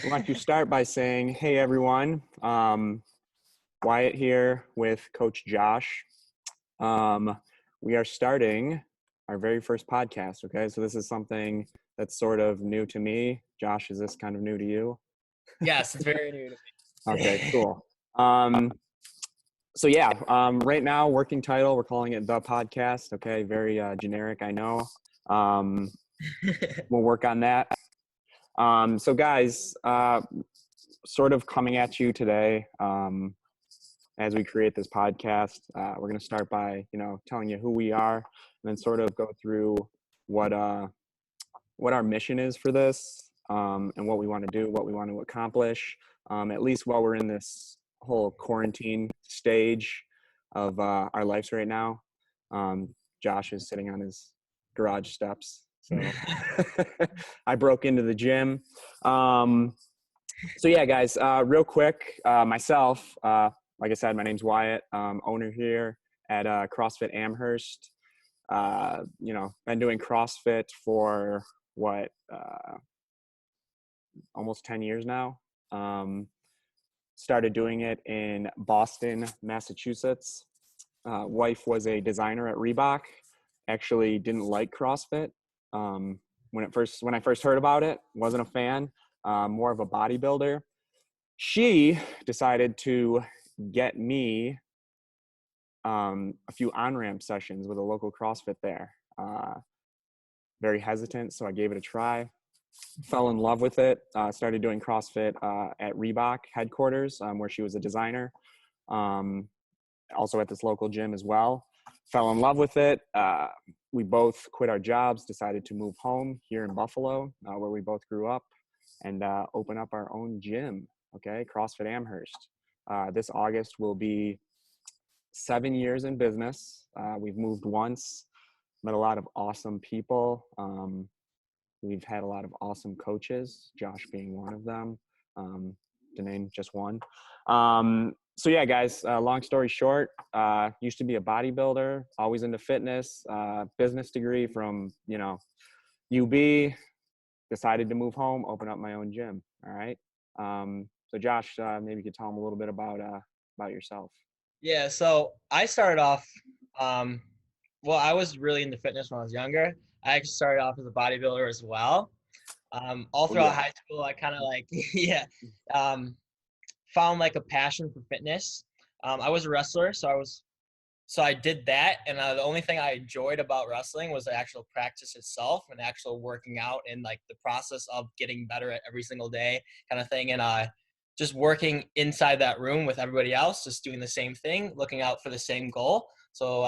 Why don't you start by saying, hey, everyone, Wyatt here with Coach Josh. We are starting our very first podcast, okay? So this is something that's sort of new to me. Josh, is this kind of new to you? Yes, it's very new to me. Okay, cool. Right now, working title, we're calling it The Podcast, okay? Very generic, I know. We'll work on that. So guys, sort of coming at you today as we create this podcast. We're going to start by, telling you who we are, and then sort of go through what our mission is for this, and what we want to do, what we want to accomplish, at least while we're in this whole quarantine stage of our lives right now. Josh is sitting on his garage steps. So I broke into the gym. So yeah, guys, real quick, myself, like I said, my name's Wyatt, owner here at CrossFit Amherst. Been doing CrossFit for almost 10 years now. Started doing it in Boston, Massachusetts. Wife was a designer at Reebok. Actually didn't like CrossFit. When I first heard about it, wasn't a fan, more of a bodybuilder. She decided to get me a few on-ramp sessions with a local CrossFit there. Very hesitant, so I gave it a try. Fell in love with it. Started doing CrossFit at Reebok headquarters, where she was a designer. Also at this local gym as well. Fell in love with it. We both quit our jobs, decided to move home here in Buffalo, where we both grew up, and open up our own gym, okay, CrossFit Amherst. This August will be 7 years in business. We've moved once, met a lot of awesome people. We've had a lot of awesome coaches, Josh being one of them, to name just one. So yeah, guys, long story short, used to be a bodybuilder, always into fitness, business degree from, UB, decided to move home, open up my own gym. All right. So Josh, maybe you could tell them a little bit about yourself. Yeah, so I started off, I was really into fitness when I was younger. I actually started off as a bodybuilder as well. All throughout high school, I kind of found like a passion for fitness. I was a wrestler, so I did that, and the only thing I enjoyed about wrestling was the actual practice itself and actual working out and like the process of getting better at every single day kind of thing. And just working inside that room with everybody else, just doing the same thing, looking out for the same goal. So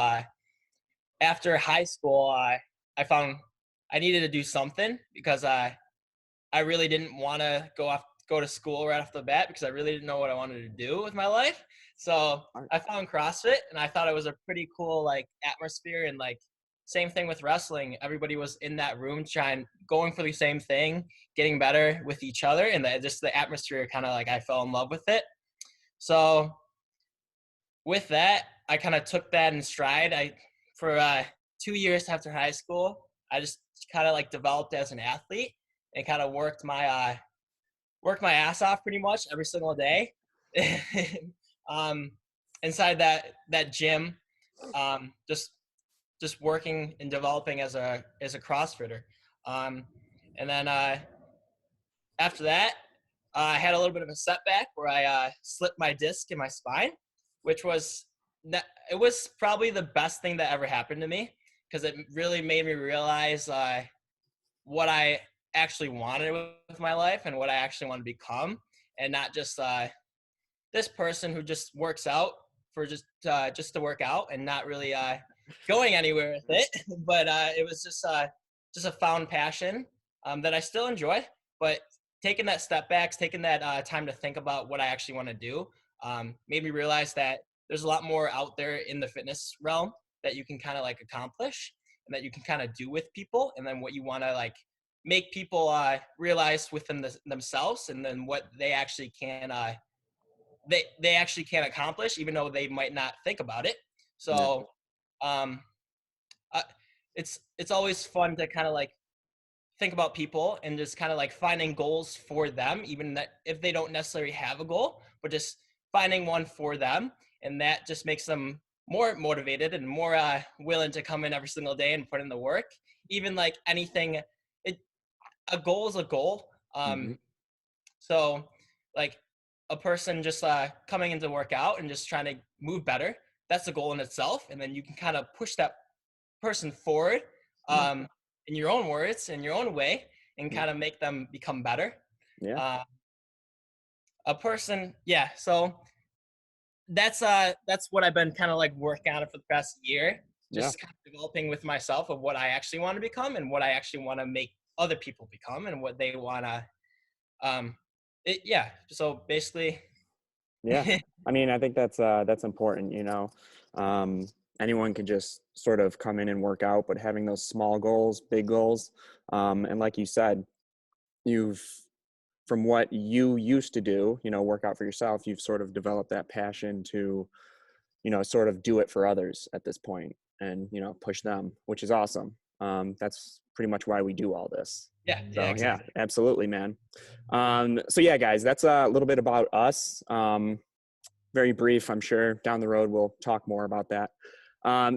after high school, I found I needed to do something because I really didn't want to go to school right off the bat because I really didn't know what I wanted to do with my life. So I found CrossFit, and I thought it was a pretty cool like atmosphere, and like same thing with wrestling. Everybody was in that room going for the same thing, getting better with each other, and just the atmosphere kind of like I fell in love with it. So with that, I kind of took that in stride. For 2 years after high school, I just kind of like developed as an athlete and kind of worked my ass off pretty much every single day. Inside that gym, just working and developing as a CrossFitter. And then after that, I had a little bit of a setback where I slipped my disc in my spine, which was probably the best thing that ever happened to me because it really made me realize what I actually wanted with my life and what I actually want to become, and not just this person who just works out for just to work out and not really going anywhere with it. But it was just a found passion that I still enjoy. But taking that step back, taking that time to think about what I actually want to do, made me realize that there's a lot more out there in the fitness realm that you can kind of like accomplish and that you can kind of do with people, and then what you want to like make people realize within themselves, and then what they actually can they actually can accomplish, even though they might not think about it. So it's always fun to kind of like think about people and just kind of like finding goals for them, even that if they don't necessarily have a goal, but just finding one for them. And that just makes them more motivated and more willing to come in every single day and put in the work. Even like anything, it a goal is a goal. Mm-hmm. So like a person just coming into work out and just trying to move better, that's a goal in itself. And then you can kind of push that person forward Yeah. in your own words, in your own way, and Yeah. kind of make them become better. Yeah. Uh, a person, yeah. So that's what I've been kind of like working on it for the past year, Yeah. just kind of developing with myself of what I actually want to become and what I actually want to make other people become and what they want to. Yeah. So basically, Yeah. I mean, I think that's important, you know. Um, anyone can just sort of come in and work out, but having those small goals, big goals, and like you said, you've from what you used to do, you know, work out for yourself, you've sort of developed that passion to, you know, sort of do it for others at this point and, you know, push them, which is awesome. That's pretty much why we do all this. yeah, yeah, So yeah, exactly. absolutely, man. So yeah, guys, that's a little bit about us. Very brief, I'm sure down the road we'll talk more about that.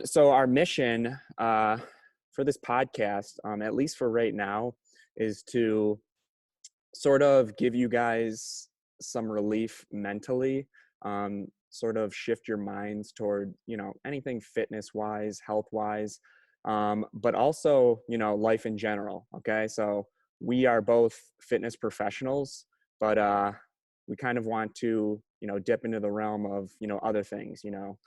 So our mission for this podcast, at least for right now, is to sort of give you guys some relief mentally, sort of shift your minds toward, you know, anything fitness wise, health wise, but also, you know, life in general. Okay. So we are both fitness professionals, but we kind of want to, you know, dip into the realm of, you know, other things, you know,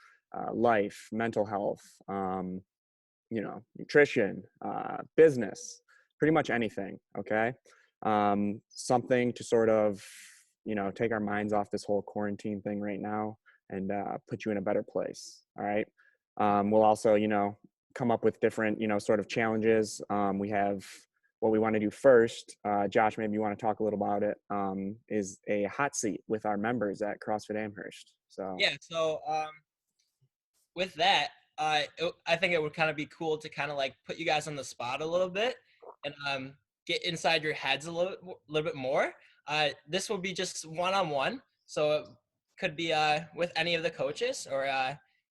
life, mental health, you know, nutrition, business, pretty much anything. Okay. Something to sort of, you know, take our minds off this whole quarantine thing right now and put you in a better place. All right. We'll also, you know, come up with different, you know, sort of challenges. We have what we want to do first. Josh, maybe you want to talk a little about it, is a hot seat with our members at CrossFit Amherst. So, Yeah. So with that, I think it would kind of be cool to kind of like put you guys on the spot a little bit and get inside your heads a little bit more. This will be just one-on-one, so it could be with any of the coaches or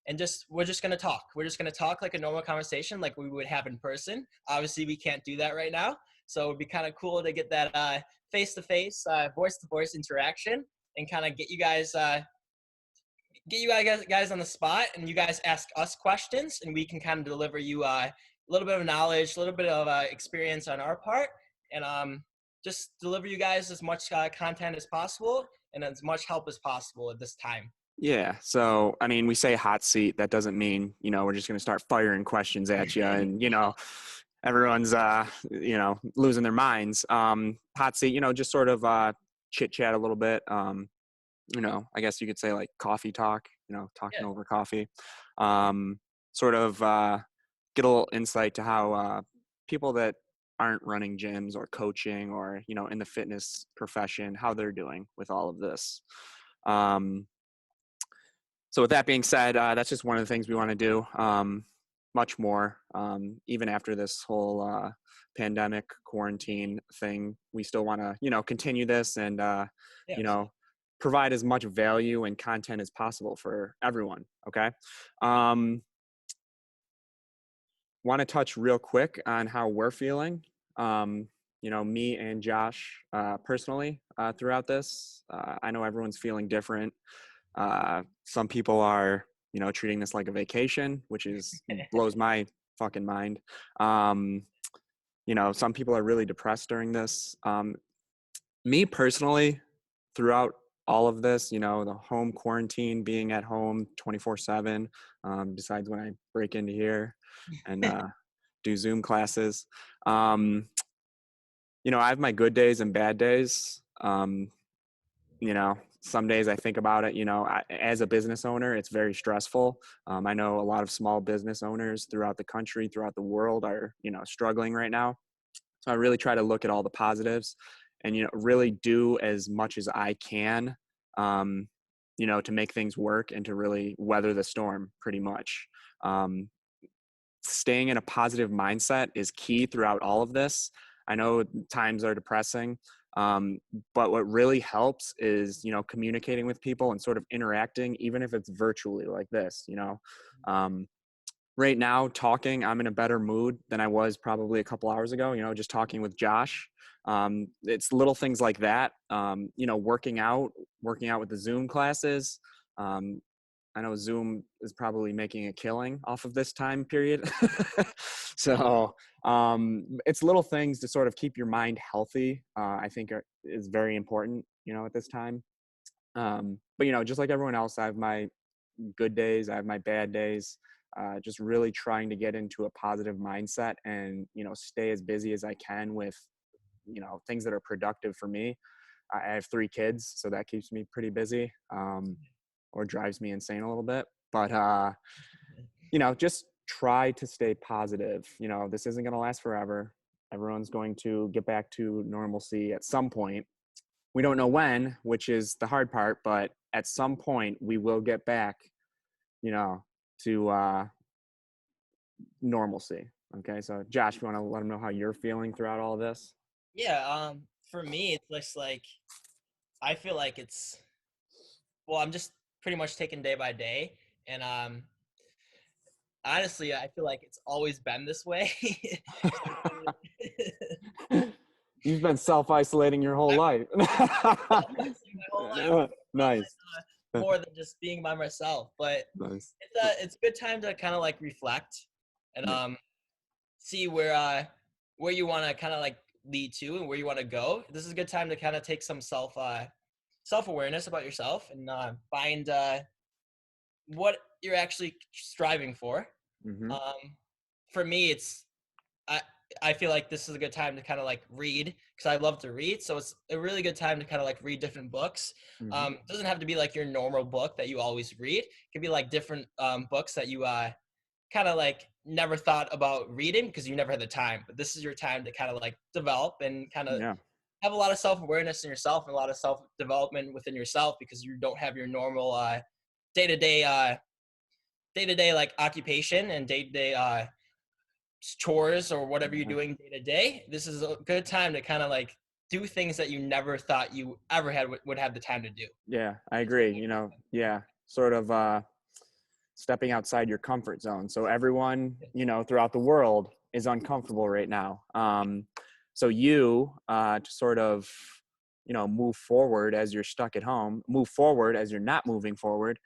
and just we're just gonna talk. We're just gonna talk like a normal conversation, like we would have in person. Obviously, we can't do that right now, so it'd be kind of cool to get that face-to-face, voice-to-voice interaction and kind of get you guys on the spot and you guys ask us questions and we can kind of deliver you a little bit of knowledge, a little bit of experience on our part, and just deliver you guys as much content as possible and as much help as possible at this time. yeah. So, I mean, we say hot seat. That doesn't mean, you know, we're just going to start firing questions at you and, you know, everyone's, you know, losing their minds. Hot seat, you know, just sort of chit chat a little bit. You know, I guess you could say like coffee talk, you know, talking Yeah. over coffee. Sort of get a little insight to how people that aren't running gyms or coaching or, you know, in the fitness profession, how they're doing with all of this. So with that being said, that's just one of the things we want to do. Much more, even after this whole pandemic quarantine thing, we still want to, you know, continue this and, Yeah, you absolutely. know, provide as much value and content as possible for everyone. Okay. Um, want to touch real quick on how we're feeling. You know, me and Josh personally throughout this. I know everyone's feeling different. Some people are, you know, treating this like a vacation, which is blows my fucking mind. Um, you know, some people are really depressed during this. Me personally, throughout all of this, you know, the home quarantine, being at home 24/7, besides when I break into here and do Zoom classes. Um, you know, I have my good days and bad days. You know, some days I think about it, you know, as a business owner, it's very stressful. I know a lot of small business owners throughout the country, throughout the world are, you know, struggling right now. So I really try to look at all the positives and, you know, really do as much as I can, um, you know, to make things work and to really weather the storm pretty much. Um, Staying in a positive mindset is key throughout all of this. I know times are depressing, but what really helps is, communicating with people and sort of interacting, even if it's virtually like this. Um, right now, I'm in a better mood than I was probably a couple hours ago, just talking with Josh. It's little things like that. Working out with the Zoom classes. Um, I know Zoom is probably making a killing off of this time period. So it's little things to sort of keep your mind healthy. I think is very important, at this time. But just like everyone else, I have my good days, I have my bad days. Just really trying to get into a positive mindset and stay as busy as I can with things that are productive for me. I have 3 kids, so that keeps me pretty busy, or drives me insane a little bit. But just try to stay positive. This isn't going to last forever. Everyone's going to get back to normalcy at some point. We don't know when, which is the hard part, but at some point we will get back, to normalcy. Okay, so Josh, you want to let them know how you're feeling throughout all of this? Yeah, for me, it's just like I feel like I'm just pretty much taking day by day, and honestly, I feel like it's always been this way. You've been self-isolating your whole I've life. been my whole life, Nice. more than just being by myself. But Nice. it's a good time to kind of like reflect and Yeah. see where you want to kind of like lead to and where you want to go. This is a good time to kind of take some self awareness about yourself and find what you're actually striving for. Mm-hmm. For me, I I feel like this is a good time to kind of like read because I love to read. So it's a really good time to kind of like read different books. Mm-hmm. It doesn't have to be like your normal book that you always read. It could be like different books that you kind of like never thought about reading because you never had the time. But this is your time to kind of like develop and kind of Yeah. have a lot of self-awareness in yourself and a lot of self-development within yourself because you don't have your normal day-to-day day-to-day like occupation and day-to-day chores or whatever you're Yeah. doing day to day. This is a good time to kind of like do things that you never thought you ever would have the time to do. Yeah, I agree. Yeah, sort of stepping outside your comfort zone. So everyone, throughout the world is uncomfortable right now. So to sort of, move forward as you're stuck at home, move forward as you're not moving forward,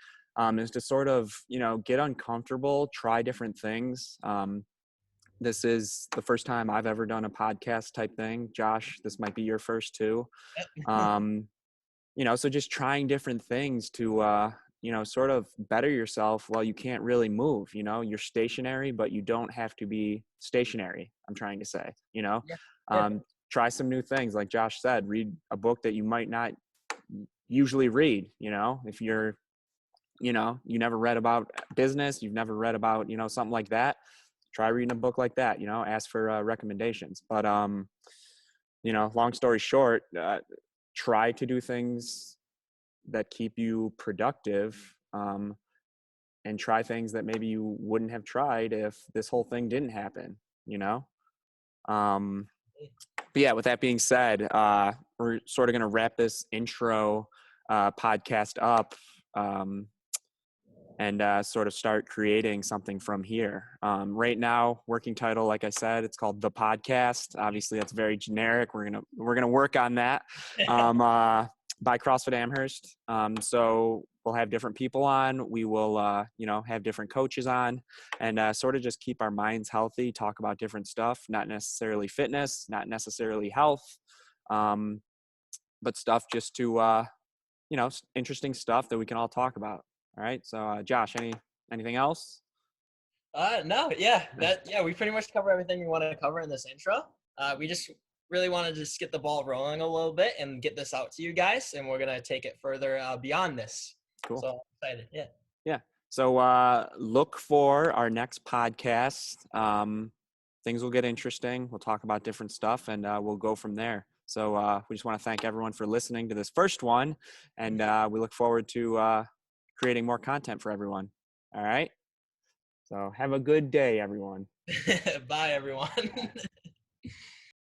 is to sort of, get uncomfortable, try different things. This is the first time I've ever done a podcast type thing. Josh, this might be your first too. Um, so just trying different things to, sort of better yourself while you can't really move. You're stationary, but you don't have to be stationary. I'm trying to say, Yeah. Yeah. um, try some new things. Like Josh said, read a book that you might not usually read, if you're, you never read about business, you've never read about, something like that. Try reading a book like that, ask for recommendations. But, long story short, try to do things that keep you productive, and try things that maybe you wouldn't have tried if this whole thing didn't happen, you know? But yeah, with that being said, we're sort of going to wrap this intro podcast up. And sort of start creating something from here. Right now, working title, like I said, it's called The Podcast. Obviously, that's very generic. We're gonna work on that. By CrossFit Amherst. So we'll have different people on. We will, have different coaches on, and sort of just keep our minds healthy. Talk about different stuff, not necessarily fitness, not necessarily health, but stuff just to, interesting stuff that we can all talk about. All right. So, Josh, anything else? No, yeah, we pretty much cover everything we want to cover in this intro. We just really want to just get the ball rolling a little bit and get this out to you guys, and we're gonna take it further beyond this. Cool. So I'm excited. Yeah. Yeah. So look for our next podcast. Things will get interesting. We'll talk about different stuff, and we'll go from there. So we just want to thank everyone for listening to this first one, and we look forward to creating more content for everyone. All right. So have a good day, everyone. Bye, everyone.